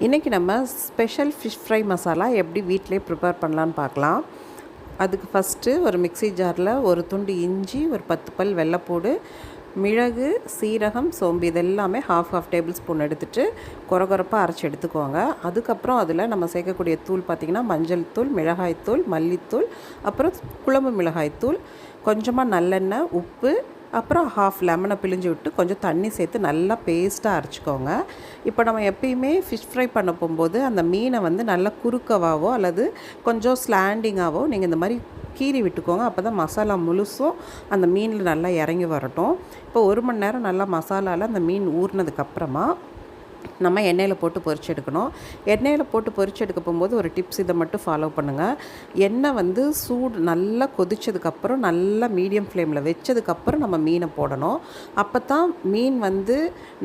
இன்றைக்கி நம்ம special fish fry masala எப்படி வீட்டிலே ப்ரிப்பேர் பண்ணலான்னு பார்க்கலாம். அதுக்கு ஃபஸ்ட்டு ஒரு மிக்ஸி ஜாரில் ஒரு துண்டு இஞ்சி, ஒரு 10 பல் வெள்ளைப்பூடு, மிளகு, சீரகம், சோம்பு இதெல்லாமே ஹாஃப் டேபிள் ஸ்பூன் எடுத்துகிட்டு கொரகொரப்பாக அரைச்சி எடுத்துக்கோங்க. அதுக்கப்புறம் அதில் நம்ம சேர்க்கக்கூடிய தூள் பார்த்திங்கன்னா மஞ்சள் தூள், மிளகாய்த்தூள், மல்லித்தூள், அப்புறம் குழம்பு மிளகாய்த்தூள், கொஞ்சமாக நல்லெண்ணெய், உப்பு, அப்புறம் ஹாஃப் லெமனை பிழிஞ்சு விட்டு கொஞ்சம் தண்ணி சேர்த்து நல்லா பேஸ்ட்டாக அரைச்சிக்கோங்க. இப்போ நம்ம எப்பயுமே ஃபிஷ் ஃப்ரை பண்ண போகும்போது அந்த மீனை வந்து நல்லா குறுக்கவாவோ அல்லது கொஞ்சம் ஸ்லாண்டிங்காகவோ நீங்கள் இந்த மாதிரி கீறி விட்டுக்கோங்க. அப்போ தான் மசாலா முழுசும் அந்த மீனில் நல்லா இறங்கி வரட்டும். இப்போ 1 மணி நேரம் நல்லா மசாலாவில் அந்த மீன் ஊறினதுக்கப்புறமா நம்ம எண்ணெயில் போட்டு பொரிச்சு எடுக்கணும். எண்ணெயில் போட்டு பொரிச்சு எடுக்க போகும்போது ஒரு டிப்ஸ் இதை மட்டும் ஃபாலோ பண்ணுங்கள். எண்ணெய் வந்து சூடு நல்லா கொதிச்சதுக்கப்புறம் நல்லா மீடியம் ஃப்ளேமில் வச்சதுக்கப்புறம் நம்ம மீனை போடணும். அப்போ தான் மீன் வந்து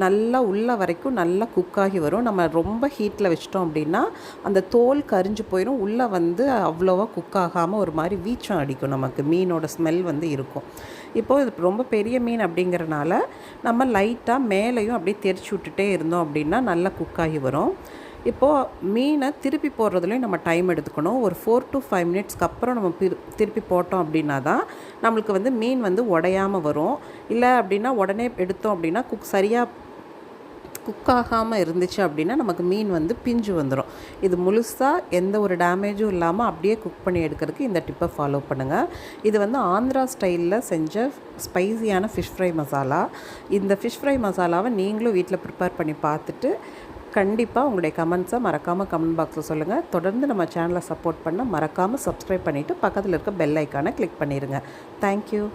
நல்லா உள்ள வரைக்கும் நல்லா குக்காகி வரும். நம்ம ரொம்ப ஹீட்டில் வச்சிட்டோம் அப்படின்னா அந்த தோல் கரிஞ்சு போயிடும். உள்ளே வந்து அவ்வளோவா குக் ஆகாமல் ஒரு மாதிரி வீச்சம் அடிக்கும். நமக்கு மீனோட ஸ்மெல் வந்து இருக்கும். இப்போது இது ரொம்ப பெரிய மீன் அப்படிங்கிறனால நம்ம லைட்டாக மேலேயும் அப்படியே தெரிச்சு விட்டுட்டே இருந்தோம் அப்படின்னா நல்லா குக்காகி வரும். இப்போது மீனை திருப்பி போடுறதுலேயும் நம்ம டைம் எடுத்துக்கணும். ஒரு 4 to 5 மினிட்ஸ்க்கு அப்புறம் நம்ம திருப்பி போட்டோம் அப்படின்னா தான் நம்மளுக்கு வந்து மீன் வந்து உடையாமல் வரும். இல்லை அப்படின்னா உடனே எடுத்தோம் அப்படின்னா சரியாக குக் ஆகாமல் இருந்துச்சு அப்படின்னா நமக்கு மீன் வந்து பிஞ்சு வந்துடும். இது முழுசாக எந்த ஒரு டேமேஜும் இல்லாமல் அப்படியே குக் பண்ணி எடுக்கிறதுக்கு இந்த டிப்பை ஃபாலோ பண்ணுங்கள். இது வந்து ஆந்திரா ஸ்டைலில் செஞ்ச ஸ்பைசியான ஃபிஷ் ஃப்ரை மசாலா. இந்த ஃபிஷ் ஃப்ரை மசாலாவை நீங்களும் வீட்டில் ப்ரிப்பேர் பண்ணி பார்த்துட்டு கண்டிப்பாக உங்களுடைய கமெண்ட்ஸை மறக்காமல் கமெண்ட் பாக்ஸில் சொல்லுங்கள். தொடர்ந்து நம்ம சேனலை சப்போர்ட் பண்ண மறக்காமல் சப்ஸ்கிரைப் பண்ணிவிட்டு பக்கத்தில் இருக்க பெல் ஐக்கானை கிளிக் பண்ணிடுங்க. தேங்க்யூ.